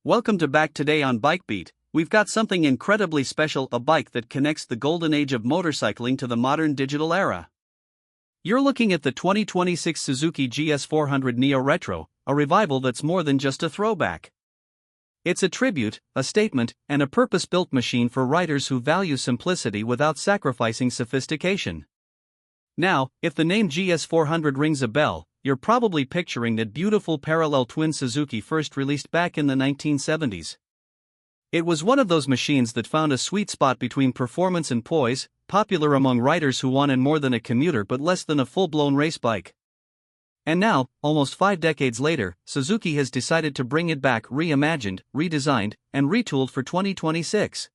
Welcome to back today on BikeBeat. We've got something incredibly special, a bike that connects the golden age of motorcycling to the modern digital era. You're looking at the 2026 Suzuki GS400 Neo-Retro, a revival that's more than just a throwback. It's a tribute, a statement, and a purpose-built machine for riders who value simplicity without sacrificing sophistication. Now, if the name GS400 rings a bell, you're probably picturing that beautiful parallel twin Suzuki first released back in the 1970s. It was one of those machines that found a sweet spot between performance and poise, popular among riders who wanted more than a commuter but less than a full-blown race bike. And now, almost 5 decades later, Suzuki has decided to bring it back reimagined, redesigned, and retooled for 2026.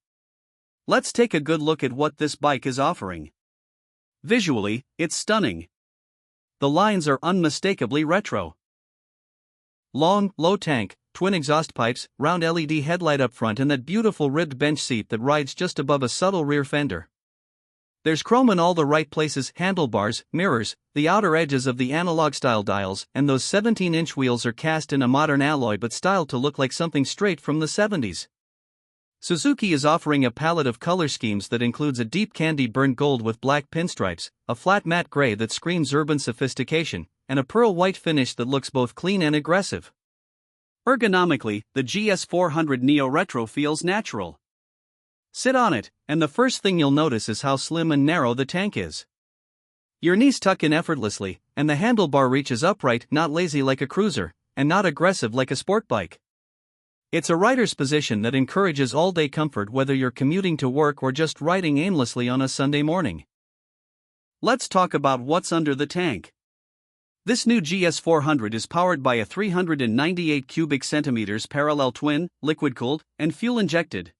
Let's take a good look at what this bike is offering. Visually, it's stunning. The lines are unmistakably retro. Long, low tank, twin exhaust pipes, round LED headlight up front, and that beautiful ribbed bench seat that rides just above a subtle rear fender. There's chrome in all the right places: handlebars, mirrors, the outer edges of the analog-style dials, and those 17-inch wheels are cast in a modern alloy but styled to look like something straight from the 70s. Suzuki is offering a palette of color schemes that includes a deep candy burnt gold with black pinstripes, a flat matte gray that screams urban sophistication, and a pearl white finish that looks both clean and aggressive. Ergonomically, the GS400 Neo-Retro feels natural. Sit on it, and the first thing you'll notice is how slim and narrow the tank is. Your knees tuck in effortlessly, and the handlebar reaches upright, not lazy like a cruiser, and not aggressive like a sport bike. It's a rider's position that encourages all-day comfort whether you're commuting to work or just riding aimlessly on a Sunday morning. Let's talk about what's under the tank. This new GS400 is powered by a 398 cubic centimeters parallel twin, liquid-cooled, and fuel-injected.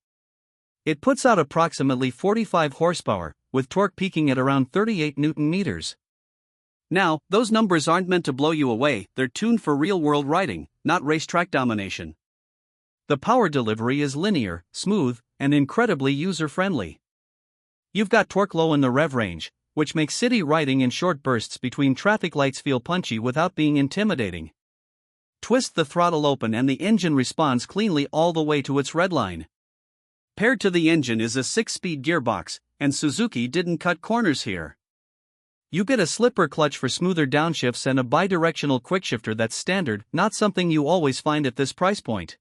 It puts out approximately 45 horsepower, with torque peaking at around 38 Nm. Now, those numbers aren't meant to blow you away, they're tuned for real-world riding, not racetrack domination. The power delivery is linear, smooth, and incredibly user-friendly. You've got torque low in the rev range, which makes city riding in short bursts between traffic lights feel punchy without being intimidating. Twist the throttle open and the engine responds cleanly all the way to its redline. Paired to the engine is a 6-speed gearbox, and Suzuki didn't cut corners here. You get a slipper clutch for smoother downshifts and a bi-directional quickshifter that's standard, not something you always find at this price point.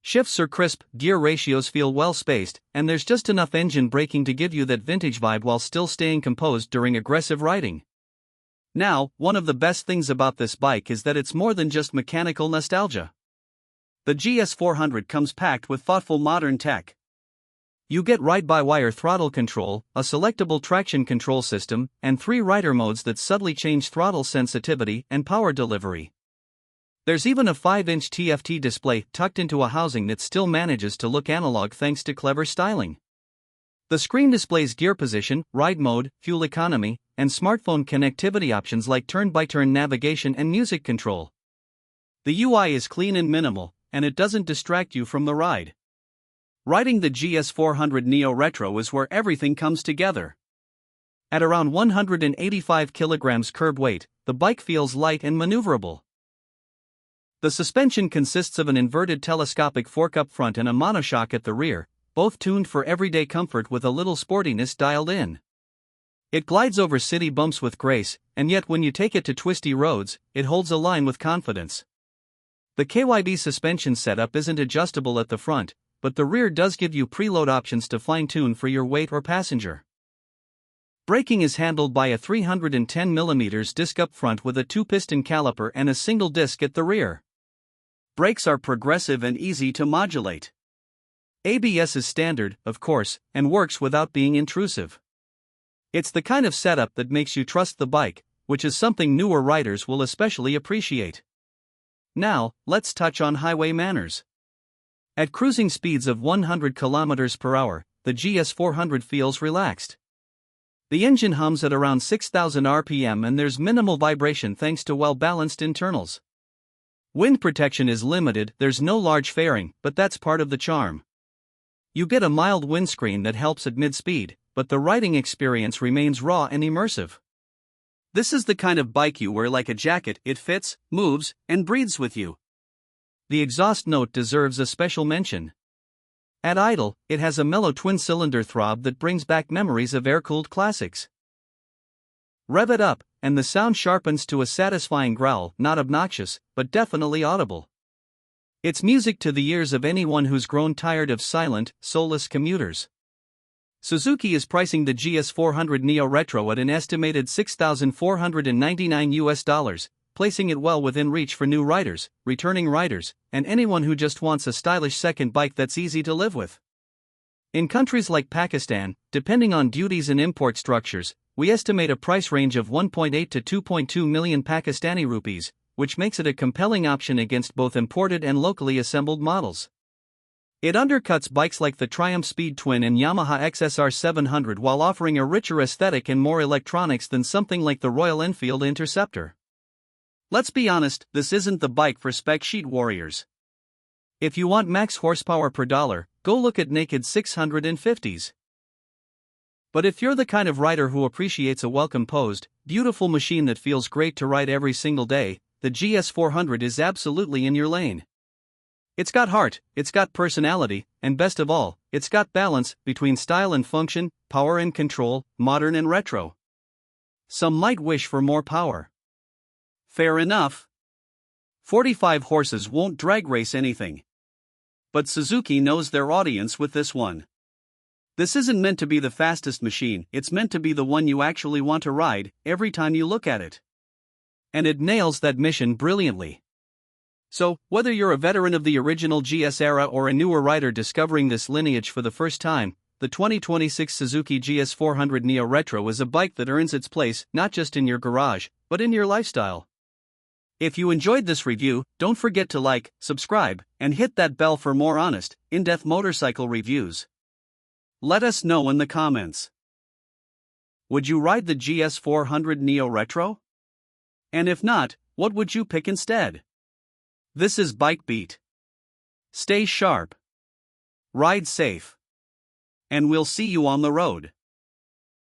Shifts are crisp, gear ratios feel well spaced, and there's just enough engine braking to give you that vintage vibe while still staying composed during aggressive riding. Now, one of the best things about this bike is that it's more than just mechanical nostalgia. The GS400 comes packed with thoughtful modern tech. You get ride-by-wire throttle control, a selectable traction control system, and 3 rider modes that subtly change throttle sensitivity and power delivery. There's even a 5-inch TFT display tucked into a housing that still manages to look analog thanks to clever styling. The screen displays gear position, ride mode, fuel economy, and smartphone connectivity options like turn-by-turn navigation and music control. The UI is clean and minimal, and it doesn't distract you from the ride. Riding the GS400 Neo-Retro is where everything comes together. At around 185 kilograms curb weight, the bike feels light and maneuverable. The suspension consists of an inverted telescopic fork up front and a monoshock at the rear, both tuned for everyday comfort with a little sportiness dialed in. It glides over city bumps with grace, and yet when you take it to twisty roads, it holds a line with confidence. The KYB suspension setup isn't adjustable at the front, but the rear does give you preload options to fine-tune for your weight or passenger. Braking is handled by a 310mm disc up front with a 2-piston caliper and a single disc at the rear. Brakes are progressive and easy to modulate. ABS is standard, of course, and works without being intrusive. It's the kind of setup that makes you trust the bike, which is something newer riders will especially appreciate. Now, let's touch on highway manners. At cruising speeds of 100 km per hour, the GS400 feels relaxed. The engine hums at around 6,000 RPM and there's minimal vibration thanks to well-balanced internals. Wind protection is limited, there's no large fairing, but that's part of the charm. You get a mild windscreen that helps at mid-speed, but the riding experience remains raw and immersive. This is the kind of bike you wear like a jacket, it fits, moves, and breathes with you. the exhaust note deserves a special mention. At idle, it has a mellow twin-cylinder throb that brings back memories of air-cooled classics. Rev it up, and the sound sharpens to a satisfying growl, not obnoxious, but definitely audible. It's music to the ears of anyone who's grown tired of silent, soulless commuters. Suzuki is pricing the GS400 Neo-Retro at an estimated $6,499, placing it well within reach for new riders, returning riders, and anyone who just wants a stylish second bike that's easy to live with. In countries like Pakistan, depending on duties and import structures, we estimate a price range of 1.8 to 2.2 million Pakistani rupees, which makes it a compelling option against both imported and locally assembled models. It undercuts bikes like the Triumph Speed Twin and Yamaha XSR 700 while offering a richer aesthetic and more electronics than something like the Royal Enfield Interceptor. Let's be honest, this isn't the bike for spec sheet warriors. If you want max horsepower per dollar, go look at naked 650s. But if you're the kind of rider who appreciates a well-composed, beautiful machine that feels great to ride every single day, the GS400 is absolutely in your lane. It's got heart, it's got personality, and best of all, it's got balance between style and function, power and control, modern and retro. Some might wish for more power. Fair enough. 45 horses won't drag race anything. But Suzuki knows their audience with this one. This isn't meant to be the fastest machine, it's meant to be the one you actually want to ride every time you look at it. And it nails that mission brilliantly. So, whether you're a veteran of the original GS era or a newer rider discovering this lineage for the first time, the 2026 Suzuki GS400 Neo-Retro is a bike that earns its place not just in your garage, but in your lifestyle. If you enjoyed this review, don't forget to like, subscribe, and hit that bell for more honest, in-depth motorcycle reviews. Let us know in the comments. Would you ride the GS400 Neo-Retro? And if not, what would you pick instead? This is BikeBeat. Stay sharp. Ride safe. And we'll see you on the road.